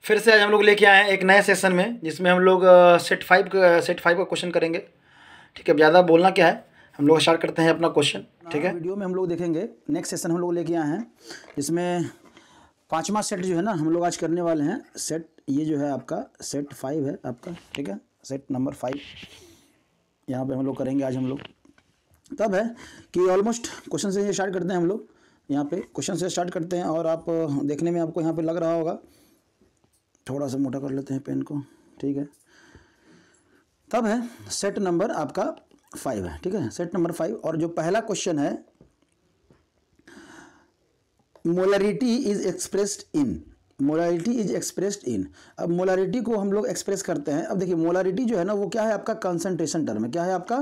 फिर से आज हम लोग लेके आए हैं एक नए सेशन में, जिसमें हम लोग सेट 5 का क्वेश्चन करेंगे। ठीक है, अब ज़्यादा बोलना क्या है, हम लोग स्टार्ट करते हैं अपना क्वेश्चन। ठीक है, वीडियो में हम लोग देखेंगे नेक्स्ट सेशन हम लोग लेके आए हैं, जिसमें 5वां सेट जो है ना हम लोग आज करने वाले हैं। सेट ये जो है आपका सेट 5 है आपका, ठीक है, सेट नंबर 5 यहाँ पे हम लोग करेंगे आज हम लोग। तब है कि ऑलमोस्ट क्वेश्चन से ये स्टार्ट करते हैं हम लोग, यहाँ पे क्वेश्चन से स्टार्ट करते हैं। और आप देखने में आपको यहाँ पे लग रहा होगा, थोड़ा सा मोटा कर लेते हैं पेन को, ठीक है। तब है सेट नंबर आपका 5 है, ठीक है, सेट नंबर 5। और जो पहला क्वेश्चन है, molarity is expressed in, molarity is expressed in. अब मोलरिटी को हम लोग एक्सप्रेस करते हैं। अब देखिए मोलरिटी जो है ना वो क्या है आपका कंसंट्रेशन टर्म है। क्या है आपका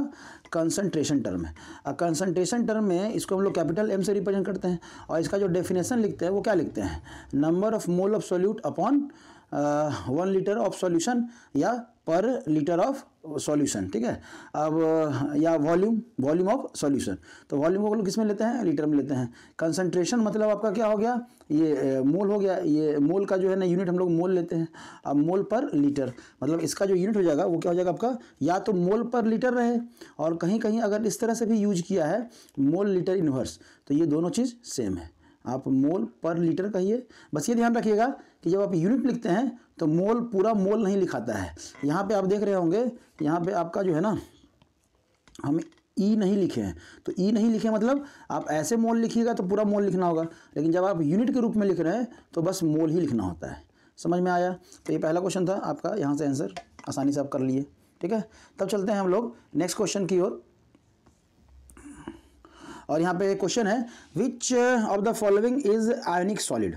कंसंट्रेशन टर्म है। अब कंसंट्रेशन टर्म में इसको हम लोग कैपिटल एम से रिप्रेजेंट करते हैं। और इसका जो डेफिनेशन लिखते हैं वो क्या लिखते हैं, number of mole of solute upon 1 litre of solution या पर लीटर ऑफ सॉल्यूशन, ठीक है। अब या वॉल्यूम ऑफ सॉल्यूशन, तो वॉल्यूम को किस में लेते हैं, लीटर में लेते हैं। कंसंट्रेशन मतलब आपका क्या हो गया, ये मोल हो गया। ये मोल का जो है ना यूनिट हम लोग मोल लेते हैं। अब मोल पर लीटर मतलब इसका जो यूनिट हो जाएगा वो क्या हो जाएगा आपका, या तो मोल पर लीटर रहे, और कहीं कहीं अगर इस तरह से भी यूज किया है मोल लीटर इनवर्स, तो ये दोनों चीज़ सेम है। आप मोल पर लीटर कहिए, बस ये ध्यान रखिएगा कि जब आप यूनिट लिखते हैं तो मोल पूरा मोल नहीं लिखाता है। यहाँ पे आप देख रहे होंगे, यहाँ पे आपका जो है ना हम ई नहीं लिखे हैं, तो ई नहीं लिखे मतलब आप ऐसे मोल लिखिएगा तो पूरा मोल लिखना होगा, लेकिन जब आप यूनिट के रूप में लिख रहे हैं तो बस मोल ही लिखना होता है। समझ में आया। तो ये पहला क्वेश्चन था आपका, यहाँ से आंसर आसानी से आप कर लिए, ठीक है। तब चलते हैं हम लोग नेक्स्ट क्वेश्चन की ओर। और यहाँ पे क्वेश्चन है, which of the following is ionic solid.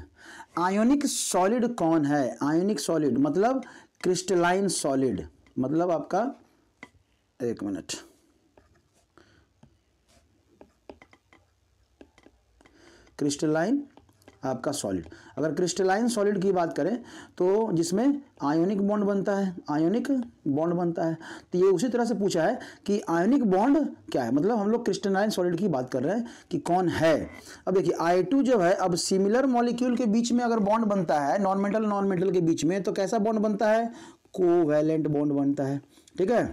Ionic solid कौन है। आयोनिक सॉलिड मतलब क्रिस्टलाइन सॉलिड, मतलब आपका एक मिनट, क्रिस्टलाइन आपका सॉलिड। अगर क्रिस्टलाइन सॉलिड की बात करें तो जिसमें आयोनिक बॉन्ड बनता है, आयोनिक बॉन्ड बनता है। तो ये उसी तरह से पूछा है कि आयोनिक बॉन्ड क्या है, मतलब हम लोग क्रिस्टलाइन सॉलिड की बात कर रहे हैं कि कौन है। अब देखिए I2 जो है, अब सिमिलर मॉलिक्यूल के बीच में अगर बॉन्ड बनता है, नॉन मेटल के बीच में, तो कैसा बॉन्ड बनता है, कोवैलेंट बॉन्ड बनता है, ठीक है।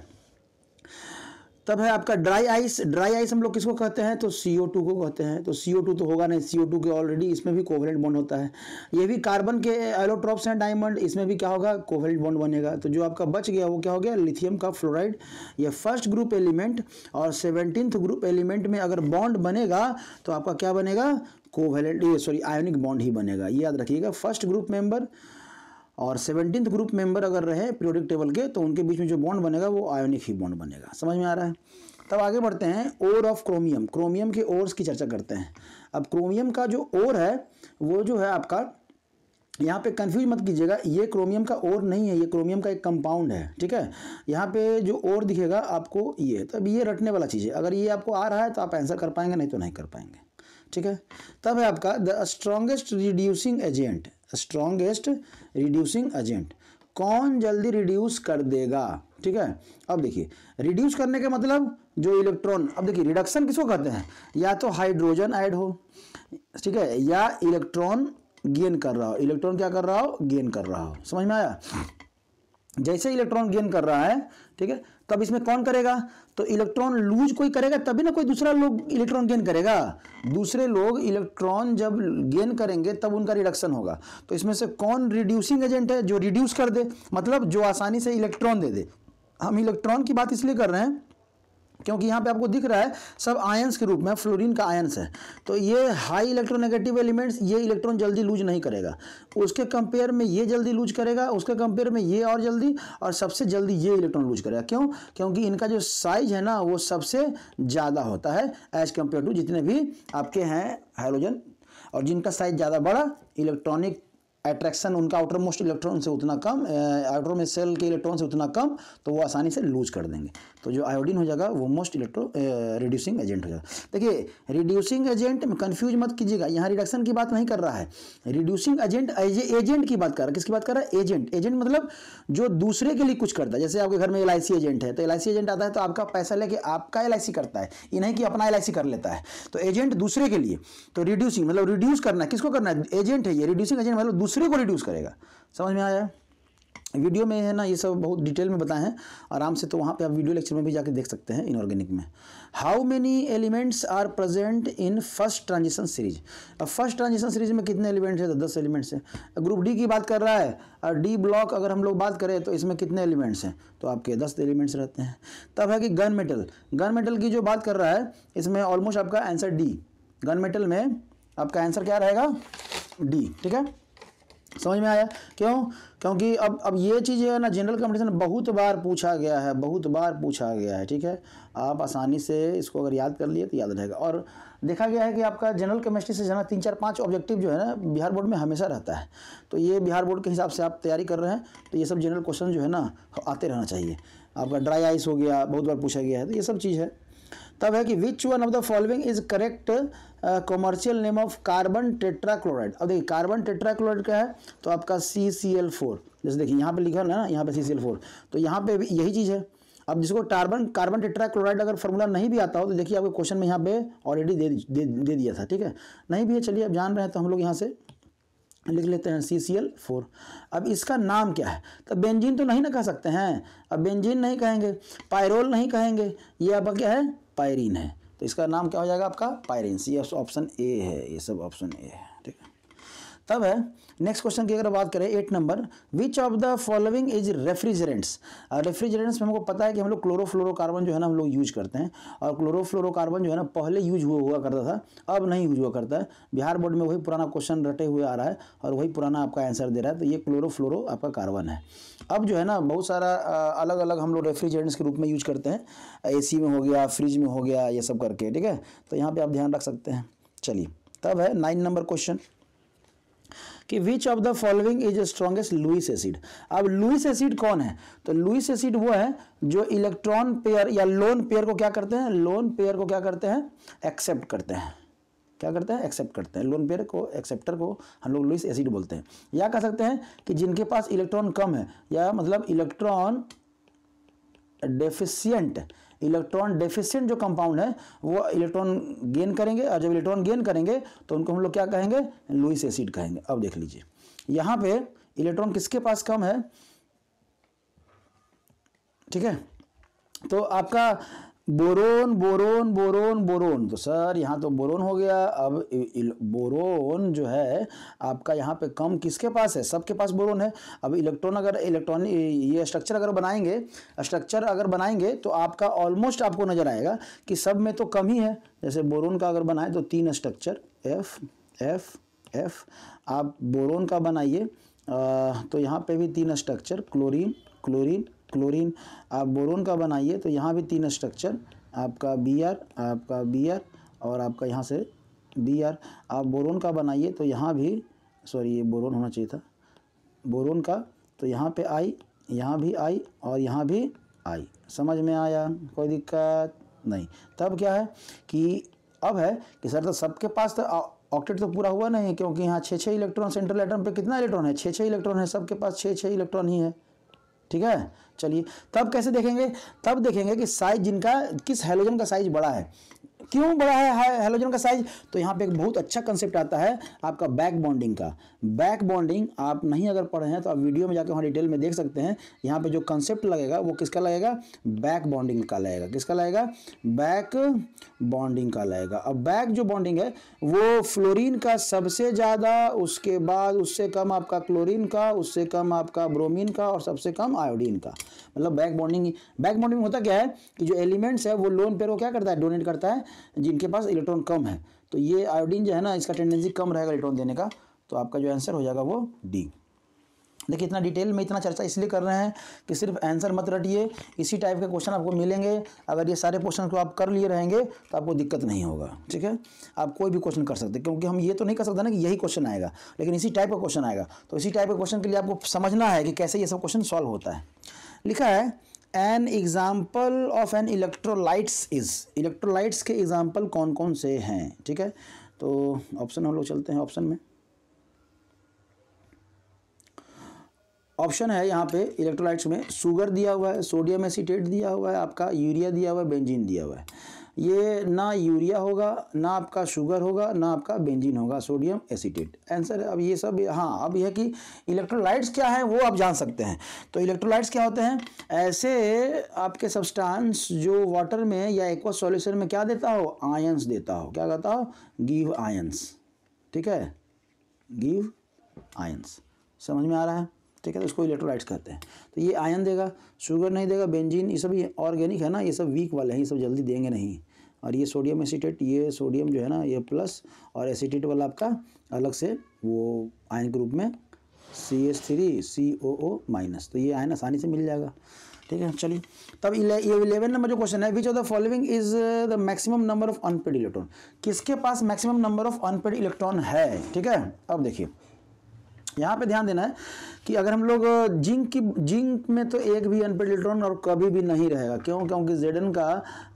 तब है आपका ड्राई आइस। ड्राई आइस हम लोग किसको कहते हैं, तो CO2 को कहते हैं। तो CO2 तो होगा नहीं, CO2 के ऑलरेडी इसमें भी कोवैलेंट बॉन्ड होता है। ये भी कार्बन के एलोट्रोप्स हैं डायमंड, इसमें भी क्या होगा, कोवैलेंट बॉन्ड बनेगा। तो जो आपका बच गया वो क्या हो गया, लिथियम का फ्लोराइड। ये फर्स्ट ग्रुप एलिमेंट और 17th ग्रुप एलिमेंट में अगर बॉन्ड बनेगा तो आपका क्या बनेगा, कोवैलेंट, आयोनिक बॉन्ड ही बनेगा। ये याद रखिएगा, फर्स्ट ग्रुप मेंबर और 17th ग्रुप मेंबर अगर रहे पीरियोडिक टेबल के, तो उनके बीच में जो बॉन्ड बनेगा वो आयोनिक ही बॉन्ड बनेगा। समझ में आ रहा है। तब आगे बढ़ते हैं, ओर ऑफ क्रोमियम। क्रोमियम के ओर्स की चर्चा करते हैं। अब क्रोमियम का जो ओर है वो जो है आपका, यहाँ पे कंफ्यूज मत कीजिएगा, ये क्रोमियम का ओर नहीं है, ये क्रोमियम का एक कंपाउंड है, ठीक है। यहाँ पे जो ओर दिखेगा आपको ये, तब ये रटने वाला चीज़ है। अगर ये आपको आ रहा है तो आप आंसर कर पाएंगे, नहीं तो नहीं कर पाएंगे, ठीक है। तब है आपका the strongest reducing agent. Strongest reducing agent कौन जल्दी रिड्यूस कर देगा, ठीक है। अब देखिए रिड्यूस करने के मतलब जो इलेक्ट्रॉन, अब देखिए रिडक्शन किसको कहते हैं, या तो हाइड्रोजन ऐड हो, ठीक है, या इलेक्ट्रॉन गेन कर रहा हो। इलेक्ट्रॉन क्या कर रहा हो, गेन कर रहा हो। समझ में आया। जैसे इलेक्ट्रॉन गेन कर रहा है, ठीक है, तब इसमें कौन करेगा, तो इलेक्ट्रॉन लूज कोई करेगा तभी ना कोई दूसरा लोग इलेक्ट्रॉन गेन करेगा। दूसरे लोग इलेक्ट्रॉन जब गेन करेंगे तब उनका रिडक्शन होगा। तो इसमें से कौन रिड्यूसिंग एजेंट है, जो रिड्यूस कर दे, मतलब जो आसानी से इलेक्ट्रॉन दे दे। हम इलेक्ट्रॉन की बात इसलिए कर रहे हैं क्योंकि यहाँ पे आपको दिख रहा है सब आयंस के रूप में, फ्लोरीन का आयंस है। तो ये हाई इलेक्ट्रोनेगेटिव एलिमेंट्स, ये इलेक्ट्रॉन जल्दी लूज नहीं करेगा, उसके कंपेयर में ये जल्दी लूज करेगा, उसके कंपेयर में ये और जल्दी, और सबसे जल्दी ये इलेक्ट्रॉन लूज करेगा। क्यों, क्योंकि इनका जो साइज है ना वो सबसे ज़्यादा होता है एज कम्पेयर टू जितने भी आपके हैं हाइड्रोजन। और जिनका साइज ज़्यादा बड़ा, इलेक्ट्रॉनिक अट्रैक्शन उनका आउटर मोस्ट इलेक्ट्रॉन से उतना कम, आउटर में सेल के इलेक्ट्रॉन से उतना कम, तो वो आसानी से लूज कर देंगे। तो जो आयोडीन हो जाएगा वो मोस्ट रिड्यूसिंग एजेंट हो जाएगा। देखिए रिड्यूसिंग एजेंट में कंफ्यूज मत कीजिएगा, यहाँ रिडक्शन की बात नहीं कर रहा है, रिड्यूसिंग एजेंट एजेंट की बात कर रहा है। किसकी बात कर रहा है, एजेंट। एजेंट मतलब जो दूसरे के लिए कुछ करता है। जैसे आपके घर में LIC एजेंट है, तो LIC एजेंट आता है तो आपका पैसा लेके आपका LIC करता है, ये नहीं कि अपना LIC कर लेता है। तो एजेंट दूसरे के लिए, तो रिड्यूसिंग मतलब रिड्यूस करना है, किसको करना है, एजेंट है ये। रिड्यूसिंग एजेंट मतलब दूसरे को रिड्यूस करेगा। समझ में आया? वीडियो में है ना ये सब बहुत डिटेल में बताए हैं आराम से, तो वहाँ पे आप वीडियो लेक्चर में भी जाके देख सकते हैं इनऑर्गेनिक में। How many elements are present in first transition series. अब फर्स्ट ट्रांजिशन सीरीज में कितने एलिमेंट्स है? तो 10 एलिमेंट्स है। ग्रुप डी की बात कर रहा है और डी ब्लॉक अगर हम लोग बात करें तो इसमें कितने एलिमेंट्स हैं? तो आपके 10 एलिमेंट्स रहते हैं। तब है कि गन मेटल की जो बात कर रहा है इसमें ऑलमोस्ट आपका आंसर डी, गन मेटल में आपका आंसर क्या रहेगा? डी। ठीक है, समझ में आया? क्यों? क्योंकि अब ये चीज़ है ना जनरल कंपटीशन बहुत बार पूछा गया है। ठीक है, आप आसानी से इसको अगर याद कर लिए तो याद रहेगा। और देखा गया है कि आपका जनरल केमिस्ट्री से जो है ना 3 4 5 ऑब्जेक्टिव जो है ना बिहार बोर्ड में हमेशा रहता है। तो ये बिहार बोर्ड के हिसाब से आप तैयारी कर रहे हैं तो ये सब जनरल क्वेश्चन जो है ना आते रहना चाहिए। आपका ड्राई आइस हो गया, बहुत बार पूछा गया है, तो ये सब चीज़ है। तब है कि which one of the following is correct commercial name of carbon tetrachloride. अब देखिए कार्बन टेट्राक्लोराइड क्या है? तो आपका CCl4। जैसे देखिए यहाँ पे लिखा है ना, यहाँ पे CCl4, तो यहाँ पे भी यही चीज़ है। अब जिसको कार्बन टेट्राक्लोराइड अगर फॉर्मूला नहीं भी आता हो तो देखिए आपको क्वेश्चन में यहाँ पे ऑलरेडी दे दिया था। ठीक है, नहीं भी है, चलिए अब जान रहे हैं तो हम लोग यहाँ से लिख लेते हैं CCl4। अब इसका नाम क्या है? तो बेंजीन तो नहीं ना कह सकते हैं, अब बेंजीन नहीं कहेंगे, पायरोल नहीं कहेंगे, ये आपका क्या है? पायरीन है। तो इसका नाम क्या हो जाएगा आपका? पायरीन। सी ऑप्शन ए है, ये सब ऑप्शन ए है। ठीक है, तब है नेक्स्ट क्वेश्चन की अगर बात करें 8 number, which of the following is refrigerants. Refrigerants में हमको पता है कि हम लोग क्लोरोफ्लोरोकार्बन जो है ना हम लोग यूज करते हैं, और क्लोरोफ्लोरोकार्बन जो है ना पहले यूज हुआ करता था, अब नहीं यूज हुआ करता है। बिहार बोर्ड में वही पुराना क्वेश्चन रटे हुए आ रहा है और वही पुराना आपका आंसर दे रहा है। तो ये क्लोरोफ्लोरो आपका कार्बन है। अब जो है ना बहुत सारा अलग अलग हम लोग रेफ्रिजरेंट्स के रूप में यूज करते हैं, AC में हो गया, फ्रिज में हो गया, ये सब करके। ठीक है, तो यहाँ पे आप ध्यान रख सकते हैं। चलिए, तब है 9 नंबर क्वेश्चन कि which of the following is strongest Lewis acid. अब लुईस एसिड कौन है? तो लुईस एसिड वो है जो इलेक्ट्रॉन पेयर या लोन पेयर को क्या करते हैं? लोन पेयर को क्या करते हैं? एक्सेप्ट करते हैं। क्या करते हैं? एक्सेप्ट करते हैं। लोन पेयर को, एक्सेप्टर को हम लोग लुईस एसिड बोलते हैं। या कह सकते हैं कि जिनके पास इलेक्ट्रॉन कम है, या मतलब इलेक्ट्रॉन डेफिशिएंट जो कंपाउंड है वो इलेक्ट्रॉन गेन करेंगे, और जब इलेक्ट्रॉन गेन करेंगे तो उनको हम लोग क्या कहेंगे? लुईस एसिड कहेंगे। अब देख लीजिए यहाँ पे इलेक्ट्रॉन किसके पास कम है? ठीक है, तो आपका बोरोन बोरोन बोरोन बोरोन, तो सर यहाँ तो बोरोन हो गया। अब बोरोन जो है आपका यहाँ पे कम किसके पास है? सबके पास बोरोन है। अब इलेक्ट्रॉन ये स्ट्रक्चर अगर बनाएंगे तो आपका ऑलमोस्ट आपको नजर आएगा कि सब में तो कम ही है। जैसे बोरोन का अगर बनाए तो 3 स्ट्रक्चर F F F, आप बोरोन का बनाइए तो यहाँ पे भी 3 स्ट्रक्चर क्लोरीन क्लोरीन क्लोरीन। आप बोरोन का बनाइए तो यहाँ भी 3 स्ट्रक्चर, आपका Br और आपका यहाँ से Br। आप बोरोन का बनाइए तो यहाँ भी, सॉरी ये बोरोन होना चाहिए था, बोरोन का तो यहाँ पे I, यहाँ भी I और यहाँ भी I। समझ में आया? कोई दिक्कत नहीं। तब क्या है कि अब है कि सर तो सबके पास तो ऑक्टेट तो पूरा हुआ नहीं, क्योंकि यहाँ 6 इलेक्ट्रॉन, सेंट्रल एटम पे कितना इलेक्ट्रॉन है? 6 इलेक्ट्रॉन है, सबके पास 6 इलेक्ट्रॉन ही है। ठीक है, चलिए तब कैसे देखेंगे? तब देखेंगे कि साइज जिनका, किस हैलोजन का साइज बड़ा है। क्यों बड़ा है हैलोजन का साइज? तो यहाँ पे एक बहुत अच्छा कंसेप्ट आता है आपका बैक बॉन्डिंग का। बैक बॉन्डिंग आप नहीं अगर पढ़े हैं तो आप वीडियो में जाकर वहाँ डिटेल में देख सकते हैं। यहाँ पे जो कंसेप्ट लगेगा वो किसका लगेगा? बैक बॉन्डिंग का लगेगा। किसका लगेगा? बैक बॉन्डिंग का लगेगा। अब बैक जो बॉन्डिंग है वो फ्लोरीन का सबसे ज़्यादा, उसके बाद उससे कम आपका क्लोरीन का, उससे कम आपका ब्रोमीन का और सबसे कम आयोडीन का। मतलब बैक बॉन्डिंग में होता क्या है कि जो एलिमेंट्स है वो लोन पेयर को क्या करता है? डोनेट करता है जिनके पास इलेक्ट्रॉन कम है। तो ये आयोडीन जो है ना इसका टेंडेंसी कम रहेगा इलेक्ट्रॉन देने का, तो आपका जो आंसर हो जाएगा वो डी। देखिए इतना डिटेल में इतना चर्चा इसलिए कर रहे हैं कि सिर्फ आंसर मत रटिए, इसी टाइप के क्वेश्चन आपको मिलेंगे। अगर ये सारे क्वेश्चन को आप कर लिए रहेंगे तो आपको दिक्कत नहीं होगा। ठीक है, आप कोई भी क्वेश्चन कर सकते हैं, क्योंकि हम ये तो नहीं कर सकते ना कि यही क्वेश्चन आएगा, लेकिन इसी टाइप का क्वेश्चन आएगा। तो इसी टाइप के क्वेश्चन के लिए आपको समझना है कि कैसे ये सब क्वेश्चन सॉल्व होता है। लिखा है an example of an electrolytes is. Electrolytes के एग्जाम्पल कौन कौन से हैं? ठीक है, तो ऑप्शन हम लोग चलते हैं ऑप्शन में। ऑप्शन है यहाँ पे इलेक्ट्रोलाइट्स में शुगर दिया हुआ है, सोडियम एसीटेट दिया हुआ है, आपका यूरिया दिया हुआ है, बेंजीन दिया हुआ है। ये ना यूरिया होगा, ना आपका शुगर होगा, ना आपका बेंजीन होगा, सोडियम एसीटेट आंसर है। अब ये सब, हाँ अब यह कि इलेक्ट्रोलाइट्स क्या है वो आप जान सकते हैं। तो इलेक्ट्रोलाइट्स क्या होते हैं? ऐसे आपके सब्सटेंस जो वाटर में या एक्वा सॉल्यूशन में क्या देता हो? आयंस देता हो। क्या कहता हो? Give ions. ठीक है, गिव आयंस। समझ में आ रहा है? ठीक है, तो इसको इलेक्ट्रोलाइट्स कहते हैं। तो ये आयन देगा, शुगर नहीं देगा, बेंजीन, ये सब ये ऑर्गेनिक है ना, ये सब वीक वाले हैं, ये सब जल्दी देंगे नहीं। और ये सोडियम एसीटेट, ये सोडियम जो है ना ये प्लस, और एसीटेट वाला आपका अलग से वो आयन के रूप में CH3COO माइनस। तो ये आयन आसानी से मिल जाएगा। ठीक है, चलिए तब ये 11 नंबर जो क्वेश्चन है, which of the following is the maximum number of unpaired electron. किसके पास maximum number of unpaired electron है? ठीक है, अब देखिए यहाँ पे ध्यान देना है कि अगर हम लोग जिंक में तो एक भी अनपेड इलेक्ट्रॉन और कभी भी नहीं रहेगा। क्यों? क्योंकि Zn का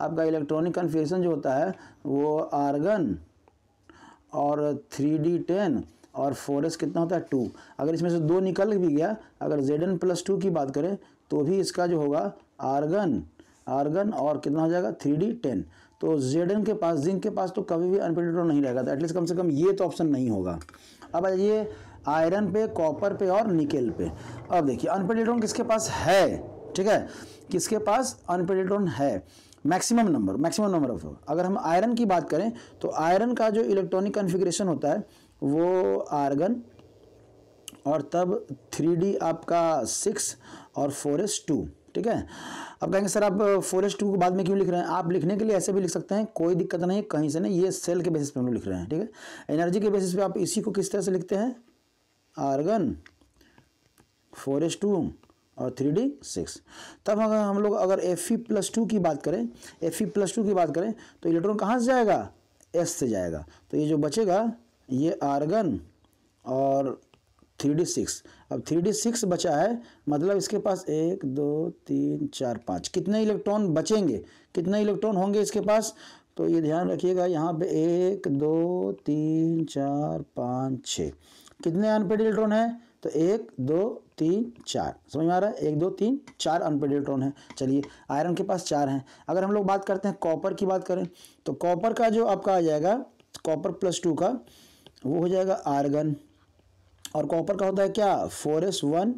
आपका इलेक्ट्रॉनिक कन्फिगरेशन जो होता है वो आर्गन और 3d10 और 4s कितना होता है 2। अगर इसमें से 2 निकल भी गया, अगर Zn+2 की बात करें तो भी इसका जो होगा आर्गन और कितना हो जाएगा 3d10। तो Zn के पास, जिंक के पास तो कभी भी अनपेड इलेक्ट्रॉन नहीं रहेगा। तो एटलीस्ट कम से कम ये तो ऑप्शन नहीं होगा। अब ये आयरन पे, कॉपर पे और निकेल पे। अब देखिए अनपेड इलेक्ट्रॉन किसके पास है? ठीक है, किसके पास अनपेड इलेक्ट्रॉन है? Maximum number of. अगर हम आयरन की बात करें तो आयरन का जो इलेक्ट्रॉनिक कन्फिग्रेशन होता है वो आर्गन और तब 3d आपका 6 और 4s 2। ठीक है, अब कहेंगे सर आप 4s 2 को बाद में क्यों लिख रहे हैं? आप लिखने के लिए ऐसे भी लिख सकते हैं, कोई दिक्कत नहीं, कहीं से नहीं, ये सेल के बेसिस पे हम लोग लिख रहे हैं। ठीक है, एनर्जी के बेसिस पे आप इसी को किस तरह से लिखते हैं? आर्गन 4s 2 और 3d 6। तब अगर हम लोग अगर Fe+2 की बात करें, Fe+2 की बात करें तो इलेक्ट्रॉन कहाँ से जाएगा? S से जाएगा। तो ये जो बचेगा ये आर्गन और 3d 6। अब 3d 6 बचा है, मतलब इसके पास 1 2 3 4 5 कितने इलेक्ट्रॉन बचेंगे? कितने इलेक्ट्रॉन होंगे इसके पास? तो ये ध्यान रखिएगा, यहाँ पे 1 2 3 4 5 6 कितने अनपेड इलेक्ट्रॉन है? तो 1 2 3 4। समझ में आ रहा है? 1 2 3 4 अनपेड इलेक्ट्रॉन है। चलिए आयरन के पास 4 हैं। अगर हम लोग बात करते हैं कॉपर की बात करें तो कॉपर का जो आपका आ जाएगा, कॉपर+2 का वो हो जाएगा आर्गन, और कॉपर का होता है क्या? 4s1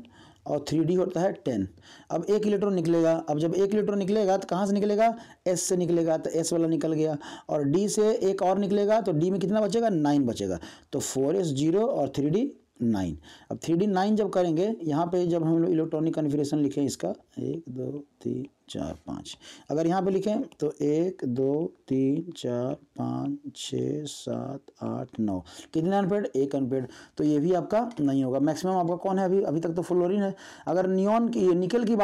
और 3d होता है 10। अब एक इलेक्ट्रॉन निकलेगा। अब जब एक इलेक्ट्रॉन निकलेगा तो कहाँ से निकलेगा? S से निकलेगा, तो S वाला निकल गया। और D से एक और निकलेगा तो D में कितना बचेगा? 9 बचेगा। तो 4s 0 और 3d 9। अब 3d 9 जब करेंगे, यहाँ पे जब हम लोग इलेक्ट्रॉनिक कन्फिग्रेशन लिखें इसका 1 2 3 4 5, अगर यहाँ पे लिखें तो 1 2 3 4 5 6 7 8 9 कितने अनपेड? 1 अनपेड। तो ये भी आपका नहीं होगा। मैक्सिमम आपका कौन है? अभी तक तो फ्लोरीन है। अगर नियॉन की, निकल की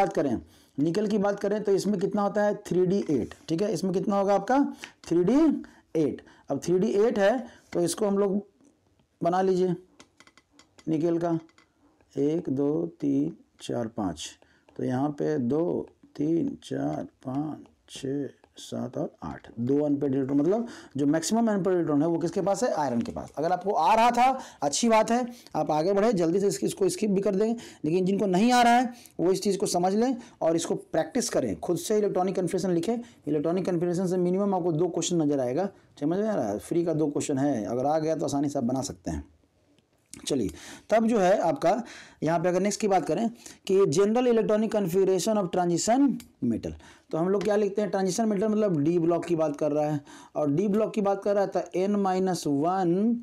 बात करें, तो इसमें कितना होता है? 3d 8। ठीक है, इसमें कितना होगा आपका? 3d 8। अब 3d 8 है तो इसको हम लोग बना लीजिए निकेल का 1 2 3 4 5। तो यहाँ पे 2 3 4 5 6 7 और 8 2 अनपेड इलेक्ट्रॉन। मतलब जो मैक्सिमम अनपेड इलेक्ट्रॉन है वो किसके पास है? आयरन के पास। अगर आपको आ रहा था अच्छी बात है, आप आगे बढ़े, जल्दी से इसको स्किप भी कर देंगे। लेकिन जिनको नहीं आ रहा है वो इस चीज़ को समझ लें और इसको प्रैक्टिस करें, खुद से इलेक्ट्रॉनिक कन्फिग्रेशन लिखें। इलेक्ट्रॉनिक कन्फिग्रेशन से मिनिमम आपको 2 क्वेश्चन नजर आएगा। समझ में आ रहा है? फ्री का 2 क्वेश्चन है, अगर आ गया तो आसानी से आप बना सकते हैं। चलिए तब जो है आपका यहाँ पे अगर नेक्स्ट की बात करें कि general electronic configuration of transition metal, तो हम लोग क्या लिखते हैं? ट्रांजिशन मेटल मतलब डी ब्लॉक की बात कर रहा है, और डी ब्लॉक की बात कर रहा है तो n-1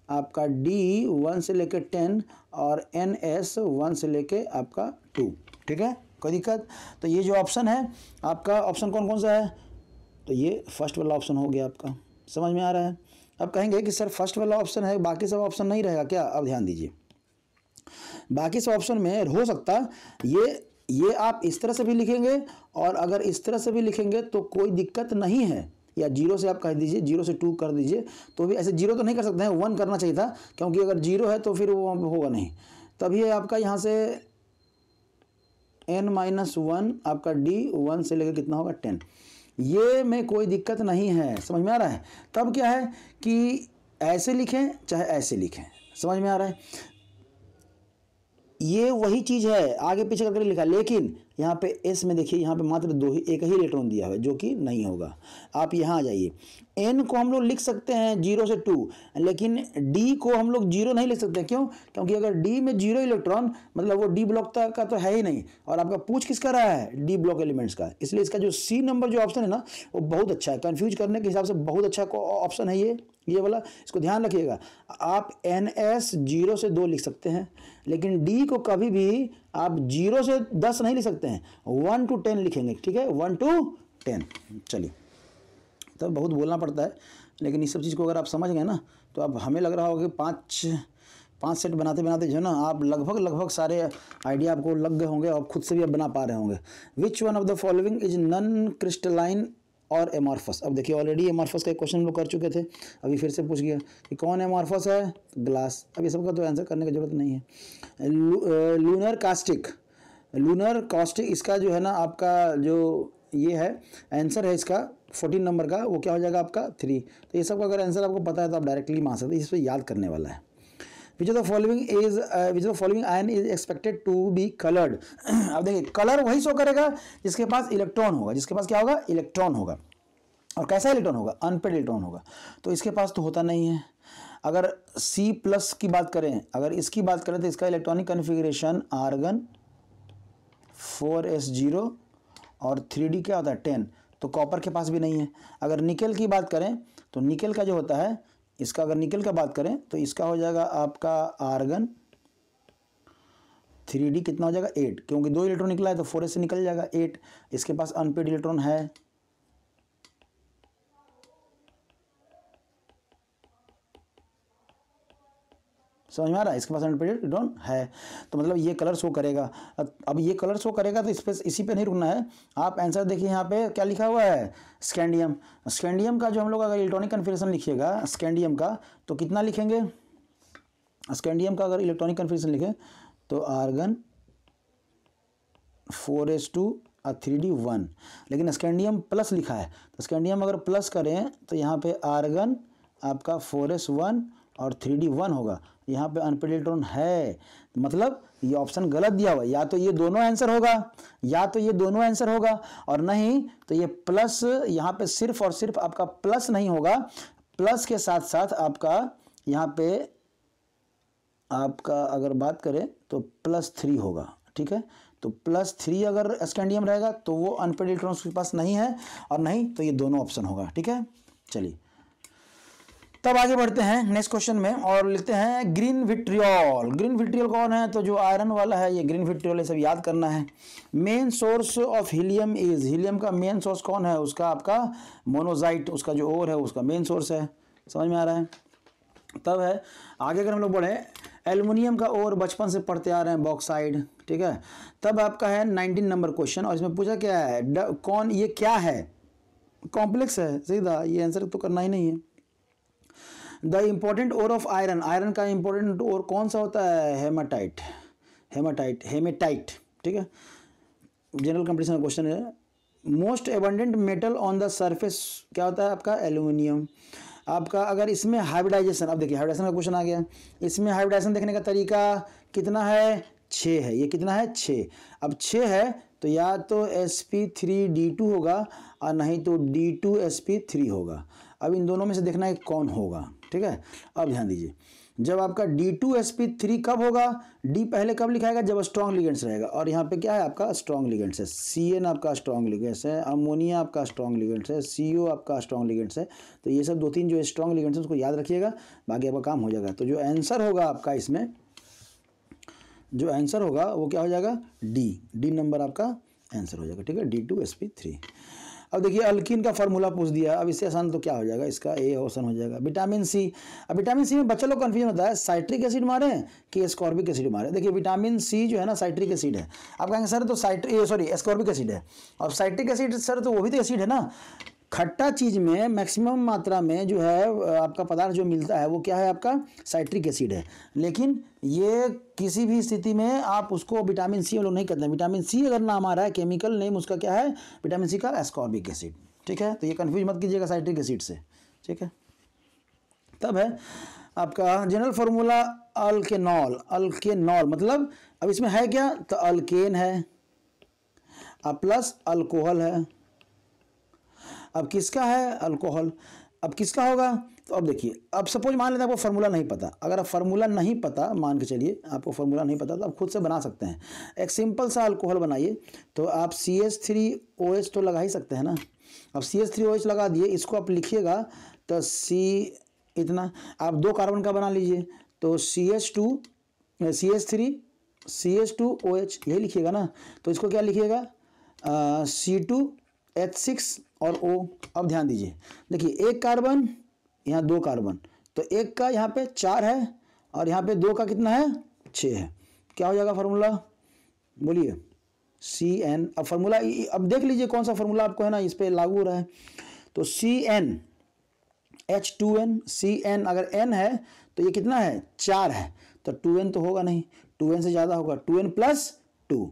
आपका डी 1 से लेके 10 और ns 1 से लेके आपका 2। ठीक है, कोई दिक्कत? तो ये जो ऑप्शन है आपका, ऑप्शन कौन कौन सा है? तो ये फर्स्ट वाला ऑप्शन हो गया आपका। समझ में आ रहा है? अब कहेंगे कि सर फर्स्ट वाला ऑप्शन है, बाकी सब ऑप्शन नहीं रहेगा क्या? अब ध्यान दीजिए, बाकी सब ऑप्शन में हो सकता ये आप इस तरह से भी लिखेंगे और अगर इस तरह से भी लिखेंगे तो कोई दिक्कत नहीं है, या 0 से आप कह दीजिए, 0 से 2 कर दीजिए। तो भी ऐसे 0 तो नहीं कर सकते हैं, 1 करना चाहिए था, क्योंकि अगर 0 है तो फिर वो होगा नहीं। तभी आपका यहाँ से n-1 आपका d 1 से लेकर कितना होगा? 10। ये में कोई दिक्कत नहीं है। समझ में आ रहा है? तब क्या है कि ऐसे लिखें चाहे ऐसे लिखें। समझ में आ रहा है? ये वही चीज़ है, आगे पीछे करके लिखा, लेकिन यहाँ पे एस में देखिए यहाँ पे मात्र एक ही इलेक्ट्रॉन दिया हुआ है जो कि नहीं होगा। आप यहाँ आ जाइए, एन को हम लोग लिख सकते हैं 0 से 2, लेकिन डी को हम लोग 0 नहीं लिख सकते। क्यों? क्योंकि अगर डी में 0 इलेक्ट्रॉन मतलब वो डी ब्लॉक का तो है ही नहीं, और आपका पूछ किसका रहा है? डी ब्लॉक एलिमेंट्स का। इसलिए इसका जो सी नंबर जो ऑप्शन है ना वो बहुत अच्छा है, कंफ्यूज करने के हिसाब से बहुत अच्छा ऑप्शन है ये वाला, इसको ध्यान रखिएगा। आप NS 0 से 2 लिख सकते हैं, लेकिन डी को कभी भी आप 0 से 10 नहीं लिख सकते हैं, 1 to 10 लिखेंगे, ठीक है, 1 to 10। चलिए, तब बहुत बोलना पड़ता है, लेकिन इस सब चीज़ को अगर आप समझ गए ना तो अब हमें लग रहा होगा कि पाँच सेट बनाते बनाते जो है ना आप लगभग सारे आइडिया आपको लग गए होंगे और खुद से भी आप बना पा रहे होंगे। Which one of the following is non crystalline और एमॉर्फस? अब देखिए ऑलरेडी एमॉर्फस का एक क्वेश्चन हम लोग कर चुके थे, अभी फिर से पूछ गया कि कौन एमॉर्फस है? ग्लास। अब ये सबका तो आंसर करने की जरूरत नहीं है। लूनर कास्टिक इसका जो है ना आपका जो ये है आंसर है इसका 14 नंबर का, वो क्या हो जाएगा आपका 3। तो ये सब का अगर आंसर आपको पता है तो आप डायरेक्टली मान सकते हैं, इस पर याद करने वाला है। Which of the following ion is expected to be coloured? अब देखिए कलर वही शो करेगा जिसके पास इलेक्ट्रॉन होगा, जिसके पास क्या होगा? इलेक्ट्रॉन होगा। और कैसा इलेक्ट्रॉन होगा? अनपेड इलेक्ट्रॉन होगा। तो इसके पास तो होता नहीं है। अगर C+ की बात करें, अगर इसकी बात करें तो इसका इलेक्ट्रॉनिक कन्फिग्रेशन आर्गन 4s0 और 3d क्या होता है 10, तो कॉपर के पास भी नहीं है। अगर निकेल की बात करें तो निकेल का जो होता है इसका, अगर निकेल का बात करें तो इसका हो जाएगा आपका आर्गन 3d कितना हो जाएगा 8, क्योंकि 2 इलेक्ट्रॉन निकला है तो 4s से निकल जाएगा 8। इसके पास अनपेड इलेक्ट्रॉन है। समझ में आ रहा है? इसके पास अनपेड इलेक्ट्रॉन है, तो मतलब ये कलर शो करेगा। अब ये कलर शो करेगा तो इसी पे नहीं रुकना है। आप आंसर देखिए यहाँ पे क्या लिखा हुआ है? स्कैंडियम। स्कैंडियम का जो हम लोग अगर इलेक्ट्रॉनिक कन्फिग्रेशन लिखिएगा स्कैंडियम का तो कितना लिखेंगे? स्कैंडियम का अगर इलेक्ट्रॉनिक कन्फिग्रेशन लिखें तो आर्गन 4s2 और 3d 1, लेकिन स्कैंडियम प्लस लिखा है, तो स्कैंडियम अगर प्लस करें तो यहाँ पे आर्गन आपका 4s1 और 3d 1 होगा। यहाँ पे अनपेड इलेक्ट्रॉन है, मतलब ये ऑप्शन गलत दिया हुआ है। या तो ये दोनों आंसर होगा, और नहीं तो ये प्लस, यहाँ पे सिर्फ और सिर्फ आपका प्लस नहीं होगा, प्लस के साथ साथ आपका यहाँ पे आपका अगर बात करें तो +3 होगा, ठीक है। तो +3 अगर स्कैंडियम रहेगा तो वो अनपेड इलेक्ट्रॉन उसके पास नहीं है, और नहीं तो ये दोनों ऑप्शन होगा, ठीक है। चलिए तब आगे बढ़ते हैं नेक्स्ट क्वेश्चन में और लिखते हैं ग्रीन विट्रियोल। ग्रीन विट्रियोल कौन है? तो जो आयरन वाला है ये ग्रीन विट्रियोल, ये सब याद करना है। Main source of helium is, helium का मेन सोर्स कौन है? उसका आपका मोनोजाइट, उसका जो ओर है उसका मेन सोर्स है। समझ में आ रहा है? तब है आगे अगर हम लोग बढ़े, एल्युमिनियम का ओर बचपन से पढ़ते आ रहे हैं बॉक्साइड, ठीक है। तब आपका है 19 नंबर क्वेश्चन, और इसमें पूछा क्या है? कौन, ये क्या है? कॉम्प्लेक्स है सीधा, ये आंसर तो करना ही नहीं है। The important ore of iron, iron का इम्पोर्टेंट ओर कौन सा होता है? हेमाटाइट, ठीक है। जनरल कंपटीशन का क्वेश्चन है। Most abundant metal on the surface क्या होता है आपका? एल्यूमिनियम। आपका अगर इसमें हाइब्रिडाइजेशन, अब देखिए हाइब्रिडाइजेशन का क्वेश्चन आ गया, इसमें हाइब्रिडाइजेशन देखने का तरीका कितना है? 6 है। ये कितना है? 6। अब 6 है तो या तो sp3d2 होगा और नहीं तो d2sp3 होगा। अब इन दोनों में से देखना है कौन होगा, ठीक है। अब ध्यान दीजिए, जब आपका d2sp3 कब होगा? d पहले कब लिखाएगा? जब स्ट्रॉन्ग लिगेंड्स रहेगा, और यहाँ पे क्या है आपका? स्ट्रॉन्ग लिगेंड्स है। CN आपका स्ट्रॉन्ग लिगेंड्स है, अमोनिया आपका स्ट्रॉन्ग लिगेंड्स है, CO आपका स्ट्रॉन्ग लिगेंड्स है। तो ये सब 2-3 जो स्ट्रॉन्ग लिगेंड्स है उसको याद रखिएगा, बाकी आपका काम हो जाएगा। तो जो आंसर होगा आपका इसमें, जो आंसर होगा वो क्या हो जाएगा? डी नंबर आपका आंसर हो जाएगा, ठीक है, d2sp3। अब देखिए अल्कीन का फार्मूला पूछ दिया, अब इससे आसान तो क्या हो जाएगा? इसका ए ऑप्शन हो जाएगा। विटामिन सी, अब विटामिन सी में बच्चा लोग कंफ्यूजन होता है, साइट्रिक एसिड मारे कि एस्कॉर्बिक एसिड मारे। देखिए विटामिन सी जो है ना साइट्रिक एसिड है। आप कहेंगे सर तो एस्कॉर्बिक एसिड है। अब साइट्रिक एसिड सर तो वो भी तो एसिड है ना। खट्टा चीज़ में मैक्सिमम मात्रा में जो है आपका पदार्थ जो मिलता है वो क्या है? आपका साइट्रिक एसिड है। लेकिन ये किसी भी स्थिति में आप उसको विटामिन सी हम लोग नहीं कहते हैं। विटामिन सी अगर नाम आ रहा है, केमिकल नेम उसका क्या है? विटामिन सी का एस्कॉर्बिक एसिड, ठीक है। तो ये कन्फ्यूज मत कीजिएगा साइट्रिक एसिड से, ठीक है। तब है आपका जनरल फार्मूला अल्केनॉल। अल्केनॉल मतलब अब इसमें है क्या? तो अल्केन है, अब प्लस अल्कोहल है। अब किसका है? अल्कोहल। अब किसका होगा? तो अब देखिए, अब सपोज मान लेते हैं आपको फार्मूला नहीं पता। अगर आप फार्मूला नहीं पता, मान के चलिए आपको फार्मूला नहीं पता, तो आप खुद से बना सकते हैं। एक सिंपल सा अल्कोहल बनाइए। तो आप CH3OH तो लगा ही सकते हैं ना। अब CH3OH लगा दिए, इसको आप लिखिएगा तो C इतना, आप 2 कार्बन का बना लीजिए तो CH3CH2OH यही लिखिएगा ना। तो इसको क्या लिखिएगा? C2H6 और O। अब ध्यान दीजिए, देखिए 1 कार्बन, यहाँ 2 कार्बन, तो 1 का यहाँ पे 4 है और यहाँ पे 2 का कितना है? 6 है। क्या हो जाएगा फार्मूला? बोलिए। CN। अब फार्मूला अब देख लीजिए कौन सा फार्मूला आपको है ना इस पे लागू हो रहा है। तो CnH2n, CN अगर n है तो ये कितना है? 4 है, तो 2n तो होगा नहीं, 2n से ज़्यादा होगा, 2n + 2।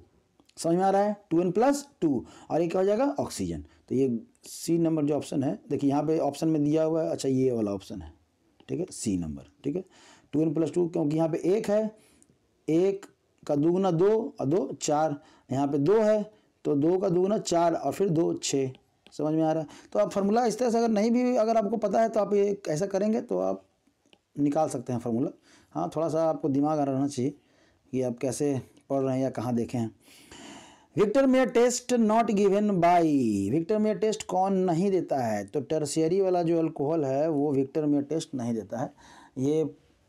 समझ में आ रहा है? 2n + 2 और ये क्या हो जाएगा? ऑक्सीजन। तो ये C नंबर जो ऑप्शन है, देखिए यहाँ पे ऑप्शन में दिया हुआ है, अच्छा ये वाला ऑप्शन है, ठीक है, C नंबर, ठीक है। 2n + 2 क्योंकि यहाँ पे 1 है, 1 का दुगुना 2 और 2 4, यहाँ पे 2 है तो 2 का दुगुना 4 और फिर 2 6। समझ में आ रहा है? तो आप फार्मूला इस तरह से, अगर नहीं भी अगर आपको पता है तो आप ये ऐसा करेंगे तो आप निकाल सकते हैं फार्मूला। हाँ, थोड़ा सा आपको दिमाग रहना चाहिए कि आप कैसे पढ़ रहे हैं या कहाँ देखे हैं। Victor Meyer test not given by, Victor Meyer test कौन नहीं देता है? तो टर्शियरी वाला जो अल्कोहल है वो विक्टर मेयर टेस्ट नहीं देता है। ये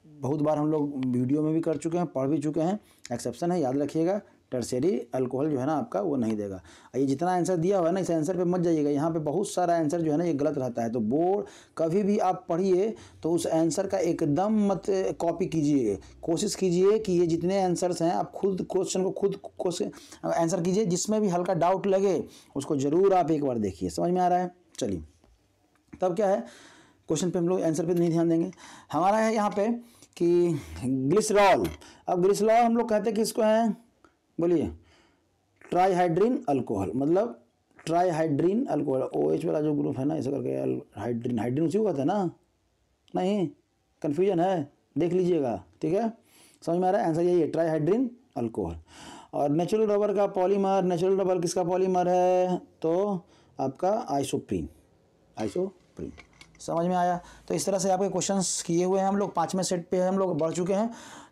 बहुत बार हम लोग वीडियो में भी कर चुके हैं, पढ़ भी चुके हैं, एक्सेप्शन है, याद रखिएगा। टर्शियरी अल्कोहल जो है ना आपका वो नहीं देगा। ये जितना आंसर दिया हुआ है ना, इस आंसर पे मत जाइएगा, यहाँ पे बहुत सारा आंसर जो है ना ये गलत रहता है। तो बोर्ड कभी भी आप पढ़िए तो उस आंसर का एकदम मत कॉपी कीजिए, कोशिश कीजिए कि ये जितने आंसर्स हैं आप खुद क्वेश्चन को खुद आंसर कीजिए। जिसमें भी हल्का डाउट लगे उसको ज़रूर आप एक बार देखिए। समझ में आ रहा है? चलिए, तब क्या है, क्वेश्चन पे हम लोग आंसर पे नहीं ध्यान देंगे। हमारा है यहाँ पे कि ग्लिसरॉल। अब ग्लिसरॉल हम लोग कहते हैं कि इसको है, बोलिए, ट्राईहाइड्रीन अल्कोहल, मतलब ट्राईहाइड्रीन अल्कोहल। OH वाला जो ग्रुप है ना, ऐसा करके हाइड्रीन, हाइड्रीन उसी को कहते हैं ना? नहीं, कन्फ्यूजन है, देख लीजिएगा, ठीक है। समझ में आ रहा है? आंसर यही है, ट्राईहाइड्रीन अल्कोहल। और नेचुरल रबर का पॉलीमर, नेचुरल रबर किसका पॉलीमर है? तो आपका आइसोप्रीन, आइसोप्रीन। समझ में आया? तो इस तरह से आपके क्वेश्चंस किए हुए हैं हम लोग। 5वें सेट पे हम लोग बढ़ चुके हैं,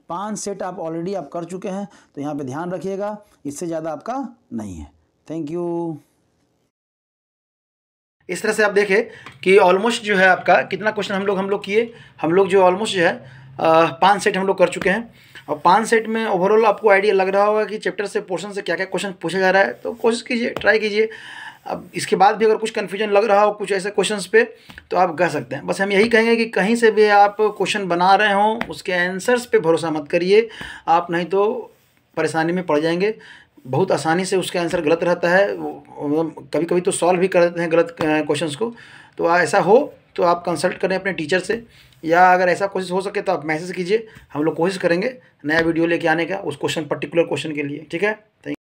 5 सेट आप ऑलरेडी आप कर चुके हैं। तो यहाँ पे ध्यान रखिएगा, इससे ज़्यादा आपका नहीं है। Thank you. इस तरह से आप देखें कि ऑलमोस्ट जो है आपका कितना क्वेश्चन हम लोग किए। हम लोग जो ऑलमोस्ट जो है 5 सेट हम लोग कर चुके हैं। और 5 सेट में ओवरऑल आपको आइडिया लग रहा होगा कि चैप्टर से, पोर्शन से क्या क्या क्वेश्चन पूछा जा रहा है। तो कोशिश कीजिए, ट्राई कीजिए। अब इसके बाद भी अगर कुछ कन्फ्यूजन लग रहा हो कुछ ऐसे क्वेश्चंस पे तो आप कह सकते हैं। बस हम यही कहेंगे कि कहीं से भी आप क्वेश्चन बना रहे हों उसके आंसर्स पे भरोसा मत करिए आप, नहीं तो परेशानी में पड़ जाएंगे। बहुत आसानी से उसका आंसर गलत रहता है, कभी कभी तो सॉल्व भी कर देते हैं गलत क्वेश्चंस को। तो ऐसा हो तो आप कंसल्ट करें अपने टीचर से, या अगर ऐसा कोशिश हो सके तो आप मैसेज कीजिए। हम लोग कोशिश करेंगे नया वीडियो लेके आने का उस क्वेश्चन, पर्टिकुलर क्वेश्चन के लिए। ठीक है, थैंक यू।